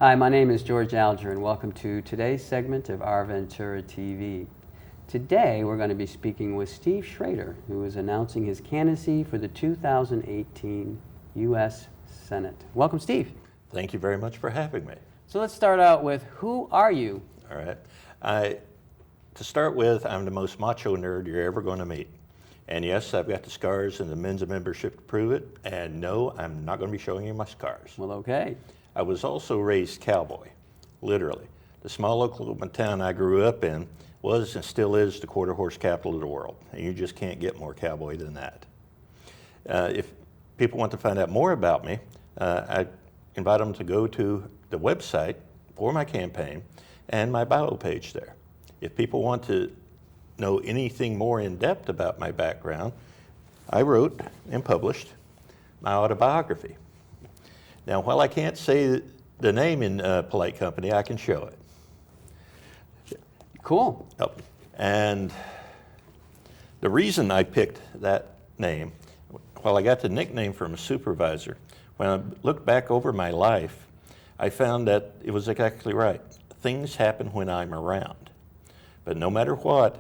Hi, my name is George Alger, and welcome to today's segment of Our Ventura TV. Today, we're going to be speaking with Steve Schrader, who is announcing his candidacy for the 2018 U.S. Senate. Welcome, Steve. Thank you very much for having me. So let's start out with, who are you? All right. To start with, I'm the most macho nerd you're ever going to meet. And yes, I've got the scars and the men's membership to prove it. And no, I'm not going to be showing you my scars. Well, okay. I was also raised cowboy, literally. The small Oklahoma town I grew up in was and still is the quarter horse capital of the world. And you just can't get more cowboy than that. If people want to find out more about me, I invite them to go to the website for my campaign and my bio page there. If people want to know anything more in depth about my background, I wrote and published my autobiography. Now, while I can't say the name in polite company, I can show it. Cool. Oh, and the reason I picked that name, while I got the nickname from a supervisor, when I looked back over my life, I found that it was exactly right. Things happen when I'm around. But no matter what,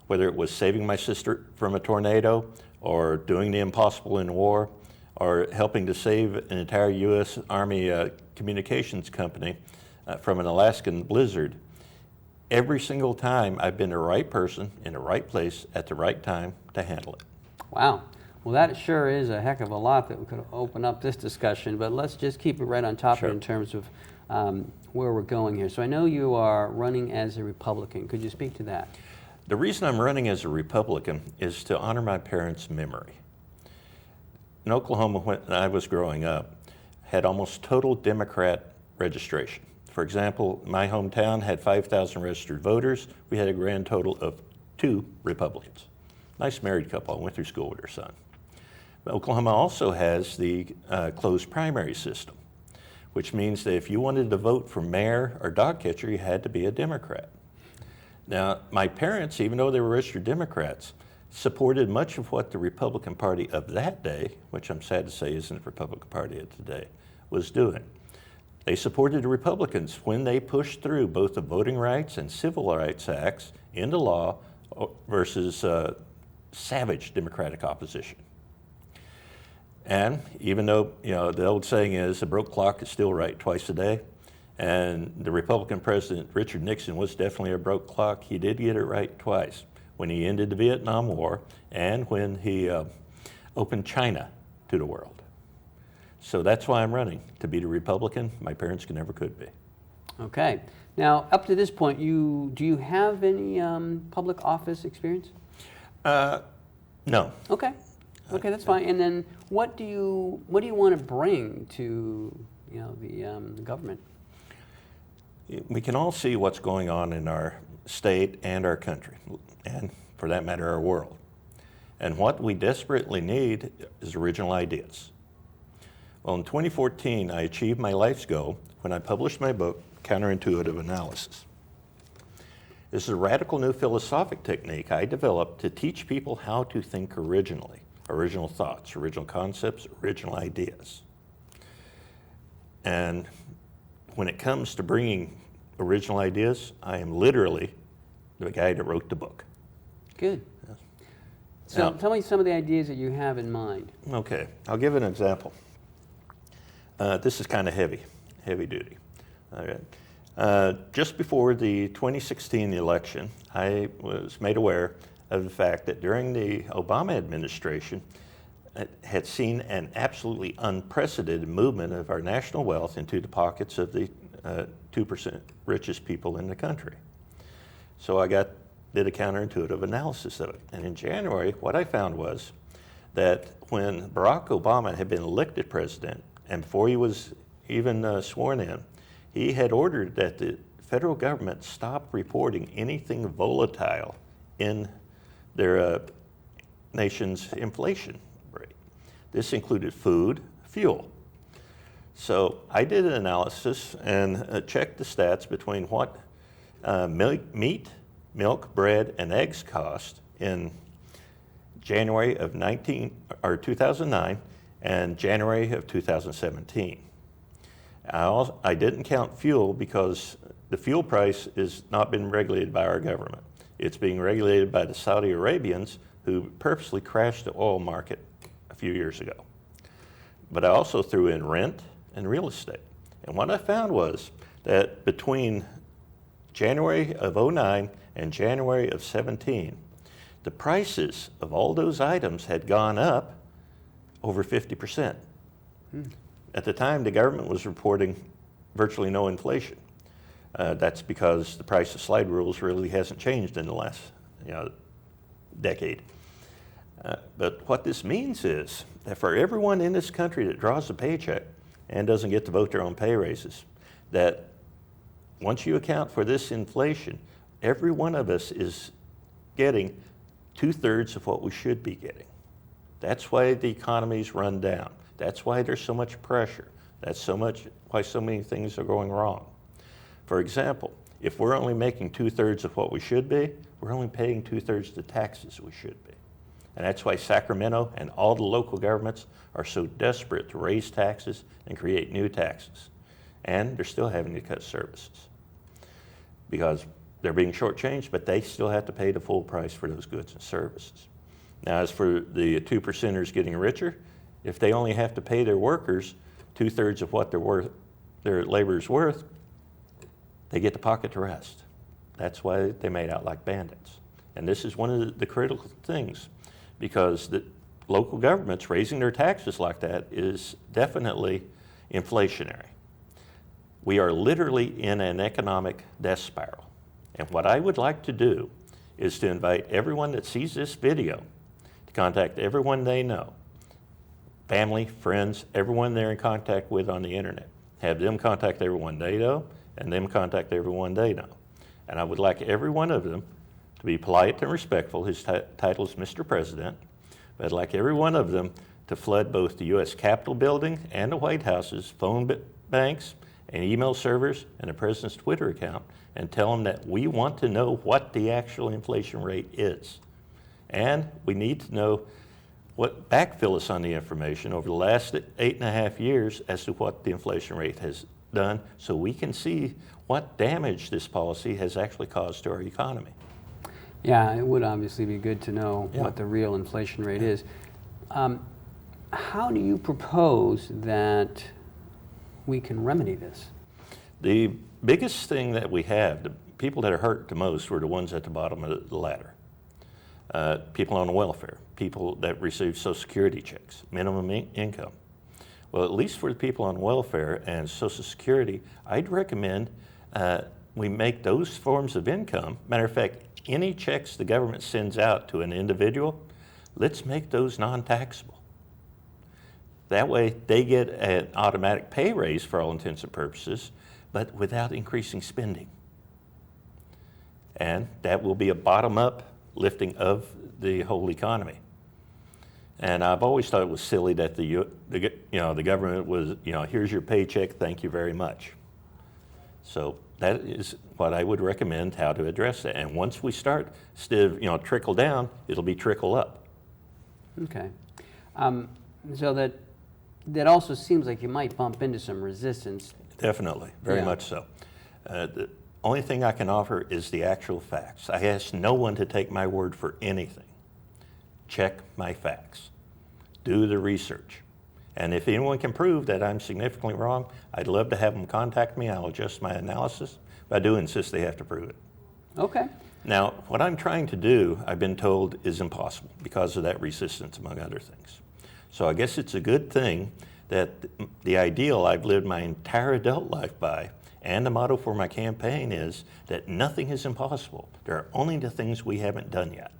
whether it was saving my sister from a tornado or doing the impossible in war, or helping to save an entire US Army communications company from an Alaskan blizzard, every single time I've been the right person in the right place at the right time to handle it. Wow. Well, that sure is a heck of a lot that we could open up this discussion, but let's just keep it right on top Sure. in terms of where we're going here. So I know you are running as a Republican. Could you speak to that? The reason I'm running as a Republican is to honor my parents' memory. In Oklahoma, when I was growing up, had almost total Democrat registration. For example, my hometown had 5,000 registered voters. We had a grand total of 2 Republicans. Nice married couple. I went through school with their son. But Oklahoma also has the closed primary system, which means that if you wanted to vote for mayor or dog catcher, you had to be a Democrat. Now, my parents, even though they were registered Democrats, supported much of what the Republican Party of that day, which I'm sad to say isn't the Republican Party of today, was doing. They supported the Republicans when they pushed through both the Voting Rights and Civil Rights Acts into law versus savage Democratic opposition. And even though, the old saying is, a broke clock is still right twice a day, and the Republican President Richard Nixon was definitely a broke clock, he did get it right twice, when he ended the Vietnam War and when he opened China to the world. So that's why I'm running, to be the Republican my parents never could be. Okay. Now, up to this point, do you have any public office experience? No. Okay. Okay, that's fine. And then, what do you want to bring to the government? We can all see what's going on in our state and our country, and for that matter, our world. And what we desperately need is original ideas. Well, in 2014, I achieved my life's goal when I published my book, Counterintuitive Analysis. This is a radical new philosophic technique I developed to teach people how to think originally, original thoughts, original concepts, original ideas. And when it comes to bringing original ideas, I am literally the guy that wrote the book. Good. Yes. So Now, tell me some of the ideas that you have in mind. Okay, I'll give an example. This is kind of heavy duty. All right. Just before the 2016 election, I was made aware of the fact that during the Obama administration, it had seen an absolutely unprecedented movement of our national wealth into the pockets of the 2% richest people in the country. So I did a counterintuitive analysis of it. And in January, what I found was that when Barack Obama had been elected president, and before he was even sworn in, he had ordered that the federal government stop reporting anything volatile in their nation's inflation rate. This included food, fuel. So I did an analysis and checked the stats between what meat, milk, bread, and eggs cost in January of 2009 and January of 2017. I didn't count fuel because the fuel price has not been regulated by our government. It's being regulated by the Saudi Arabians who purposely crashed the oil market a few years ago. But I also threw in rent and real estate. And what I found was that between January of '09 and January of '17, the prices of all those items had gone up over 50%. At the time, the government was reporting virtually no inflation. That's because the price of slide rules really hasn't changed in the last decade. But what this means is that for everyone in this country that draws a paycheck and doesn't get to vote their own pay raises, that once you account for this inflation, every one of us is getting 2/3 of what we should be getting. That's why the economy's run down. That's why there's so much pressure. That's why so many things are going wrong. For example, if we're only making 2/3 of what we should be, we're only paying 2/3 the taxes we should be. And that's why Sacramento and all the local governments are so desperate to raise taxes and create new taxes. And they're still having to cut services because they're being shortchanged, but they still have to pay the full price for those goods and services. Now, as for the 2%ers getting richer, if they only have to pay their workers 2/3 of what their labor is worth, they get to pocket the rest. That's why they made out like bandits. And this is one of the critical things, because the local governments raising their taxes like that is definitely inflationary. We are literally in an economic death spiral. And what I would like to do is to invite everyone that sees this video to contact everyone they know, family, friends, everyone they're in contact with on the internet. Have them contact everyone they know, and them contact everyone they know. And I would like every one of them to be polite and respectful. His title is Mr. President. But I'd like every one of them to flood both the U.S. Capitol building and the White House's phone banks and email servers and the President's Twitter account and tell them that we want to know what the actual inflation rate is. And we need to know backfill us on the information over the last 8.5 years as to what the inflation rate has done, so we can see what damage this policy has actually caused to our economy. Yeah, it would obviously be good to know what the real inflation rate is. How do you propose that we can remedy this? The biggest thing that we have, the people that are hurt the most were the ones at the bottom of the ladder. People on welfare, people that receive Social Security checks, minimum income. Well, at least for the people on welfare and Social Security, I'd recommend we make those forms of income. Matter of fact, any checks the government sends out to an individual, let's make those non-taxable. That way they get an automatic pay raise for all intents and purposes, but without increasing spending. And that will be a bottom-up lifting of the whole economy. And I've always thought it was silly that the government was, here's your paycheck, thank you very much. So that is what I would recommend, how to address that. And once we start, instead of trickle down, it'll be trickle up. Okay. So that also seems like you might bump into some resistance. Definitely, very much so. The only thing I can offer is the actual facts. I ask no one to take my word for anything. Check my facts. Do the research. And if anyone can prove that I'm significantly wrong, I'd love to have them contact me. I'll adjust my analysis, but I do insist they have to prove it. Okay. Now, what I'm trying to do, I've been told, is impossible because of that resistance, among other things. So I guess it's a good thing that the ideal I've lived my entire adult life by, and the motto for my campaign is that nothing is impossible. There are only the things we haven't done yet.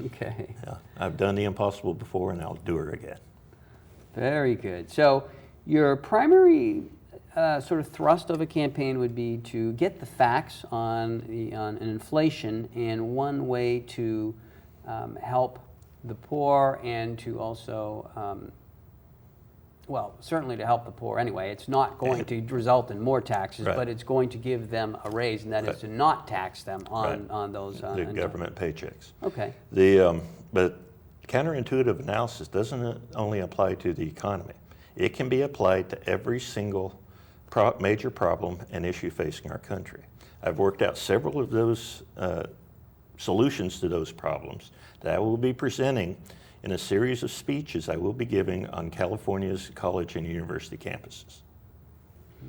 Okay. Yeah, I've done the impossible before, and I'll do it again. Very good. So your primary sort of thrust of a campaign would be to get the facts on inflation, and one way to help the poor and to also, well, certainly to help the poor anyway. It's not going to result in more taxes, but it's going to give them a raise, and that is to not tax them on those the government paychecks. Okay. But counterintuitive analysis doesn't only apply to the economy. It can be applied to every single major problem and issue facing our country. I've worked out several of those solutions to those problems that I will be presenting in a series of speeches I will be giving on California's college and university campuses.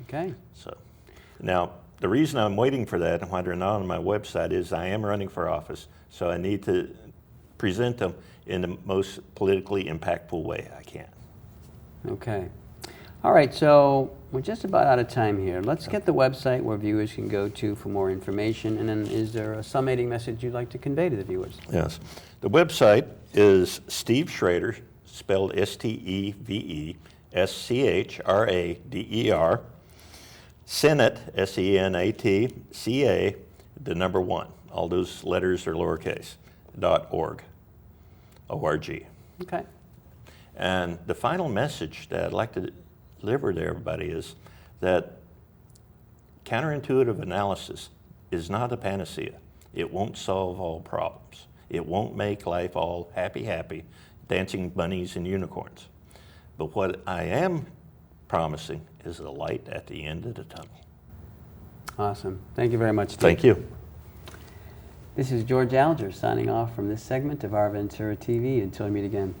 Okay. So, now, the reason I'm waiting for that and why they're not on my website is I am running for office, so I need to present them in the most politically impactful way I can. Okay. All right, so we're just about out of time here. Let's get the website where viewers can go to for more information, and then is there a summating message you'd like to convey to the viewers? Yes. The website is Steve Schrader, spelled SteveSchrader, Senate, SENAT, CA, the number 1. All those letters are lowercase, .org, O-R-G. Okay. And the final message that I'd like to deliver to everybody is that counterintuitive analysis is not a panacea. It won't solve all problems. It won't make life all happy, dancing bunnies and unicorns. But what I am promising is a light at the end of the tunnel. Awesome. Thank you very much, Steve. Thank you. This is George Alger signing off from this segment of OurVentura TV. Until we meet again.